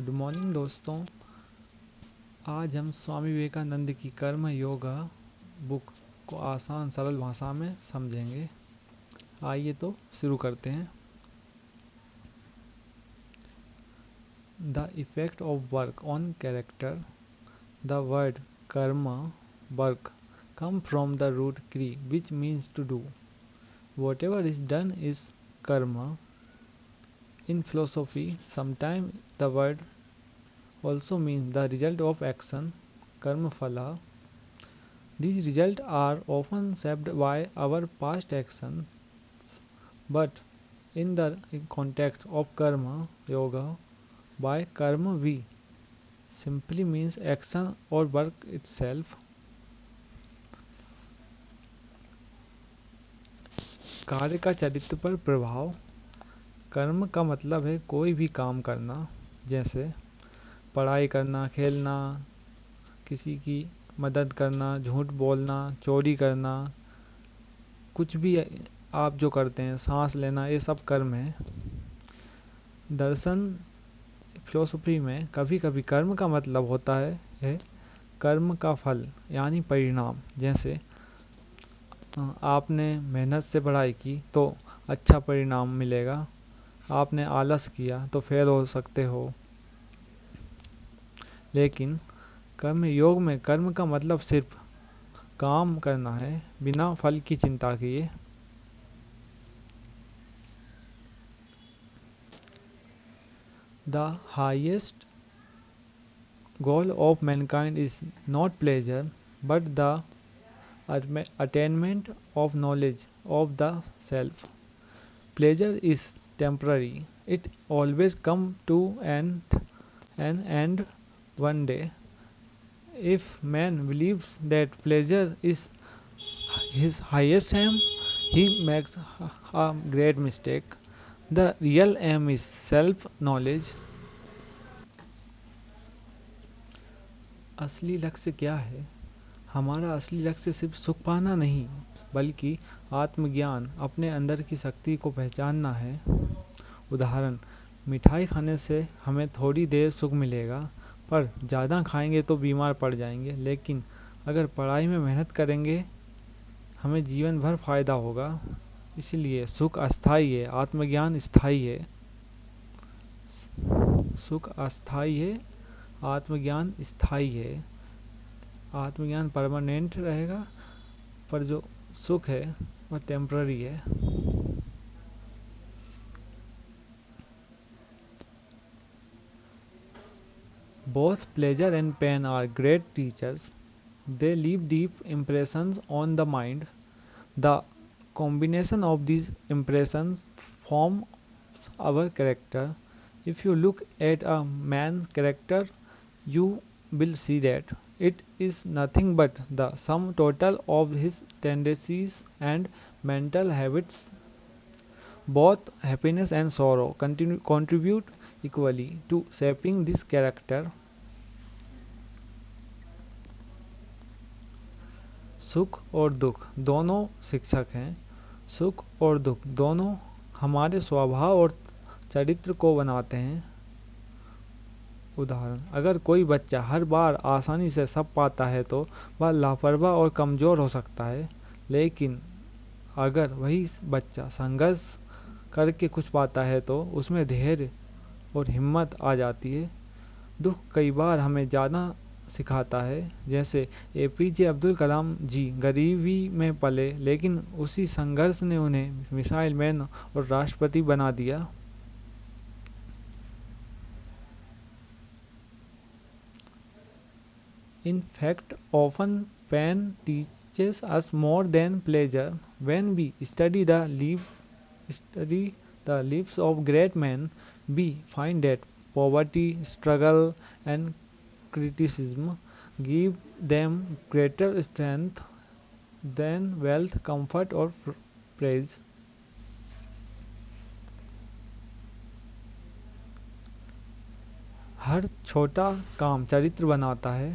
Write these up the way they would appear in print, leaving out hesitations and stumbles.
Good morning दोस्तों। आज हम स्वामी विवेकानंद की कर्म योगा बुक को आसान सरल भाषा में समझेंगे। आइए तो शुरू करते हैं। The effect of work on character. The word कर्म work come from the root kri which means to do. Whatever is done is karma. In philosophy, sometimes the word also means the result of action, karma phala. These results are often shaped by our past actions, but in the context of karma yoga, by karma we simply means action or work itself. कार्य का चरित्र पर प्रभाव। कर्म का मतलब है कोई भी काम करना, जैसे पढ़ाई करना, खेलना, किसी की मदद करना, झूठ बोलना, चोरी करना, कुछ भी आप जो करते हैं, सांस लेना, ये सब कर्म है। दर्शन फिलोसफी में कभी कभी कर्म का मतलब होता है कर्म का फल यानी परिणाम। जैसे आपने मेहनत से पढ़ाई की तो अच्छा परिणाम मिलेगा, आपने आलस किया तो फेल हो सकते हो। लेकिन कर्म योग में कर्म का मतलब सिर्फ काम करना है बिना फल की चिंता किए। The highest goal of mankind is not pleasure but the attainment of knowledge of the self. Pleasure is temporary, it always comes to an end one day. If man believes that pleasure is his highest aim, he makes a great mistake. The real aim is self knowledge. असली लक्ष्य क्या है? हमारा असली लक्ष्य सिर्फ सुख पाना नहीं, बल्कि आत्मज्ञान, अपने अंदर की शक्ति को पहचानना है। उदाहरण, मिठाई खाने से हमें थोड़ी देर सुख मिलेगा, पर ज़्यादा खाएंगे तो बीमार पड़ जाएंगे। लेकिन अगर पढ़ाई में मेहनत करेंगे, हमें जीवन भर फायदा होगा। इसलिए सुख अस्थायी है, आत्मज्ञान स्थायी है। सुख अस्थायी है, आत्मज्ञान स्थायी है। आत्मज्ञान परमानेंट रहेगा, पर जो सुख है वह टेम्पररी है। Both pleasure and pain are great teachers. They leave deep impressions on the mind. The combination of these impressions forms our character. If you look at a man's character, you will see that it is nothing but the sum total of his tendencies and mental habits. Both happiness and sorrow contribute equally to shaping this character. सुख और दुख दोनों शिक्षक हैं। सुख और दुख दोनों हमारे स्वभाव और चरित्र को बनाते हैं। उदाहरण, अगर कोई बच्चा हर बार आसानी से सब पाता है तो वह लापरवाह और कमज़ोर हो सकता है। लेकिन अगर वही बच्चा संघर्ष करके कुछ पाता है तो उसमें धैर्य और हिम्मत आ जाती है। दुख कई बार हमें ज़्यादा सिखाता है। जैसे एपीजे अब्दुल कलाम जी गरीबी में पले, लेकिन उसी संघर्ष ने उन्हें मिसाइल मैन और राष्ट्रपति बना दिया। In fact, often pain teaches us more than pleasure. When we study the lives of great men, we find that poverty, struggle, and criticism give them greater strength than wealth, comfort, or praise. हर छोटा काम चरित्र बनाता है।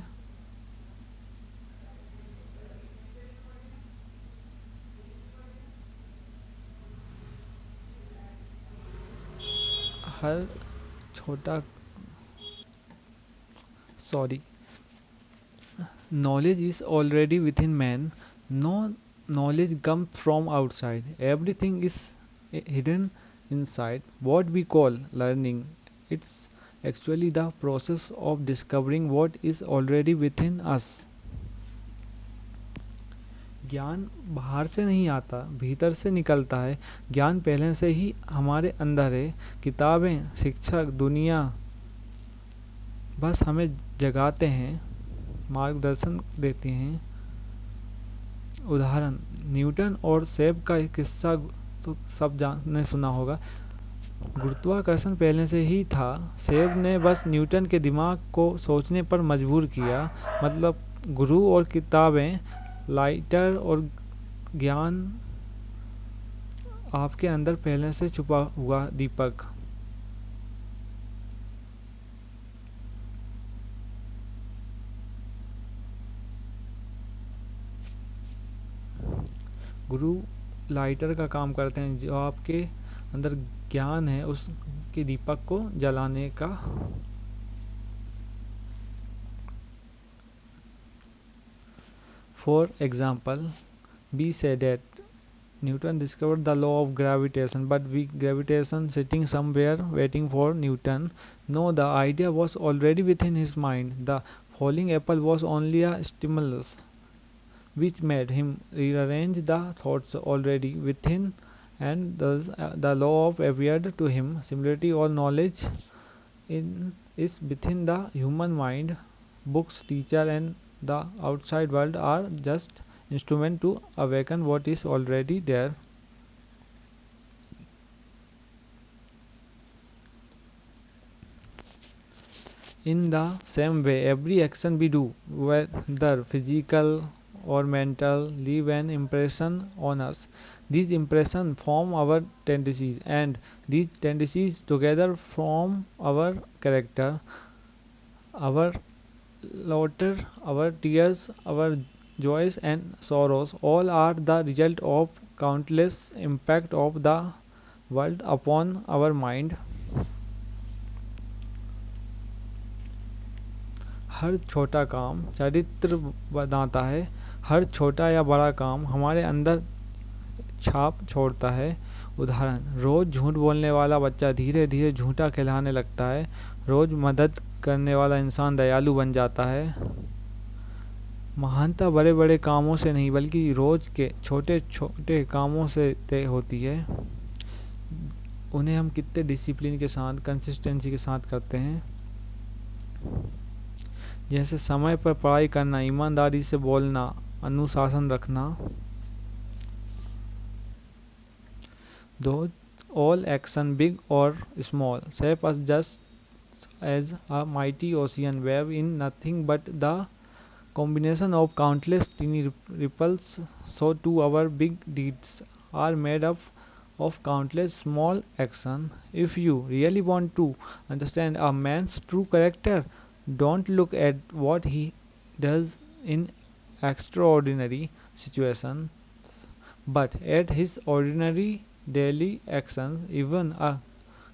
हर छोटा sorry, knowledge is already within man. No knowledge comes from outside. Everything is hidden inside. What we call learning, it's actually the process of discovering what is already within us. ज्ञान बाहर से नहीं आता, भीतर से निकलता है। ज्ञान पहले से ही हमारे अंदर है। किताबें, शिक्षक, दुनिया बस हमें जगाते हैं, मार्गदर्शन देते हैं। उदाहरण, न्यूटन और सेब का एक किस्सा तो सब ने सुना होगा। गुरुत्वाकर्षण पहले से ही था, सेब ने बस न्यूटन के दिमाग को सोचने पर मजबूर किया। मतलब गुरु और किताबें, लाइटर और ज्ञान आपके अंदर पहले से छुपा हुआ दीपक। गुरु लाइटर का काम करते हैं, जो आपके अंदर ज्ञान है उसके दीपक को जलाने का। For example, we say that Newton discovered the law of gravitation, but we gravitation sitting somewhere waiting for Newton. No, the idea was already within his mind. The falling apple was only a stimulus which made him rearrange the thoughts already within, and thus the law of appeared to him. Similarity or knowledge is within the human mind. Books, teacher, and the outside world are just instrument to awaken what is already there. In the same way, every action we do, whether physical or mental, leave an impression on us. These impressions form our tendencies, and these tendencies together form our character. Our laughter, our tears, our joys and sorrows, all are the result of countless impact of the world upon our mind. हर छोटा काम चरित्र बनाता है। हर छोटा या बड़ा काम हमारे अंदर छाप छोड़ता है। उदाहरण, रोज झूठ बोलने वाला बच्चा धीरे धीरे झूठा कहलाने लगता है। रोज मदद करने वाला इंसान दयालु बन जाता है। महानता बड़े बड़े कामों से नहीं, बल्कि रोज के छोटे छोटे कामों से तय होती है। उन्हें हम कितने डिसिप्लिन के साथ, कंसिस्टेंसी के साथ करते हैं। जैसे समय पर पढ़ाई करना, ईमानदारी से बोलना, अनुशासन रखना। Though all action, big or small, shape us just as a mighty ocean wave in nothing but the combination of countless tiny ripples, so too our big deeds are made up of countless small actions. If you really want to understand a man's true character, don't look at what he does in extraordinary situations, but at his ordinary daily actions. Even a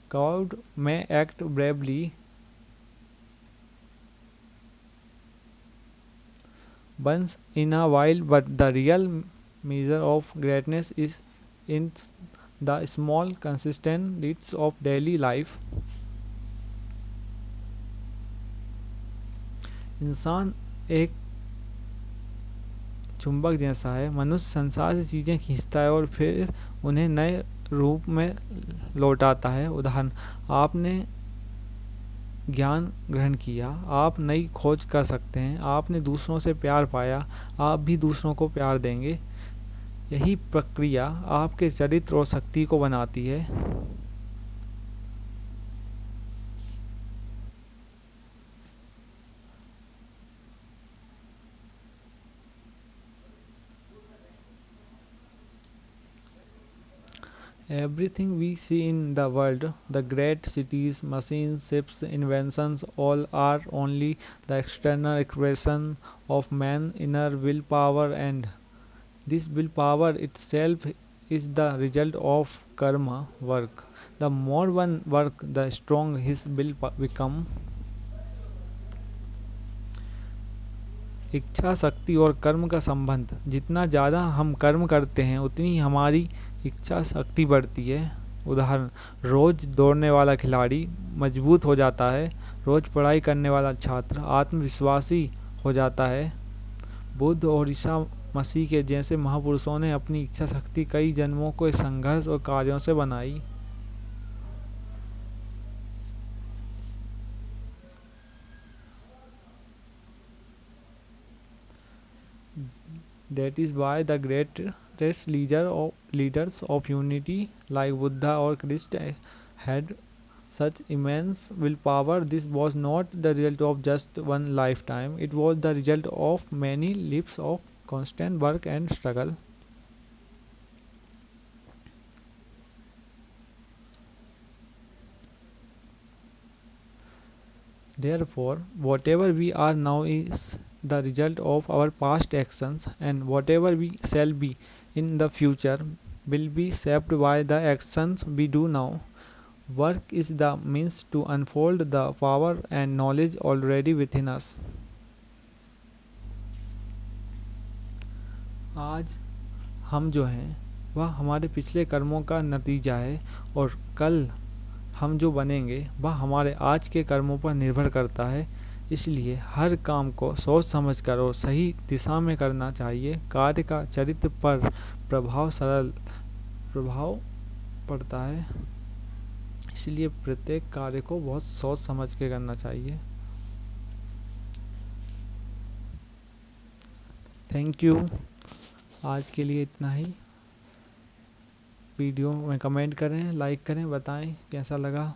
coward may act bravely once in a while, but the real measure of greatness is in the small, consistent deeds of daily life. इंसान एक चुंबक जैसा है। मनुष्य संसार से चीज़ें खींचता है और फिर उन्हें नए रूप में लौटाता है। उदाहरण, आपने ज्ञान ग्रहण किया, आप नई खोज कर सकते हैं। आपने दूसरों से प्यार पाया, आप भी दूसरों को प्यार देंगे। यही प्रक्रिया आपके चरित्र और शक्ति को बनाती है। Everything we see in the world, the great cities, machines, ships, inventions, all are only the external expression of man's inner willpower, and this willpower itself is the result of karma, work. The more one work, the strong his will become. इच्छा शक्ति और कर्म का संबंध, जितना ज़्यादा हम कर्म करते हैं उतनी हमारी इच्छा शक्ति बढ़ती है। उदाहरण, रोज दौड़ने वाला खिलाड़ी मजबूत हो जाता है, रोज पढ़ाई करने वाला छात्र आत्मविश्वासी हो जाता है। बुद्ध और ईसा मसीह के जैसे महापुरुषों ने अपनी इच्छा शक्ति कई जन्मों के संघर्ष और कार्यों से बनाई। That is why the greatest leaders of unity like Buddha or Christ had such immense willpower. This was not the result of just one lifetime, it was the result of many lives of constant work and struggle. Therefore, whatever we are now is the result of our past actions, and whatever we shall be in the future will be shaped by the actions we do now. Work is the means to unfold the power and knowledge already within us. आज हम जो हैं वह हमारे पिछले कर्मों का नतीजा है, और कल हम जो बनेंगे वह हमारे आज के कर्मों पर निर्भर करता है। इसलिए हर काम को सोच समझकर और सही दिशा में करना चाहिए। कार्य का चरित्र पर प्रभाव पड़ता है, इसलिए प्रत्येक कार्य को बहुत सोच समझ के करना चाहिए। Thank you. आज के लिए इतना ही। वीडियो में कमेंट करें, लाइक करें, बताएं कैसा लगा।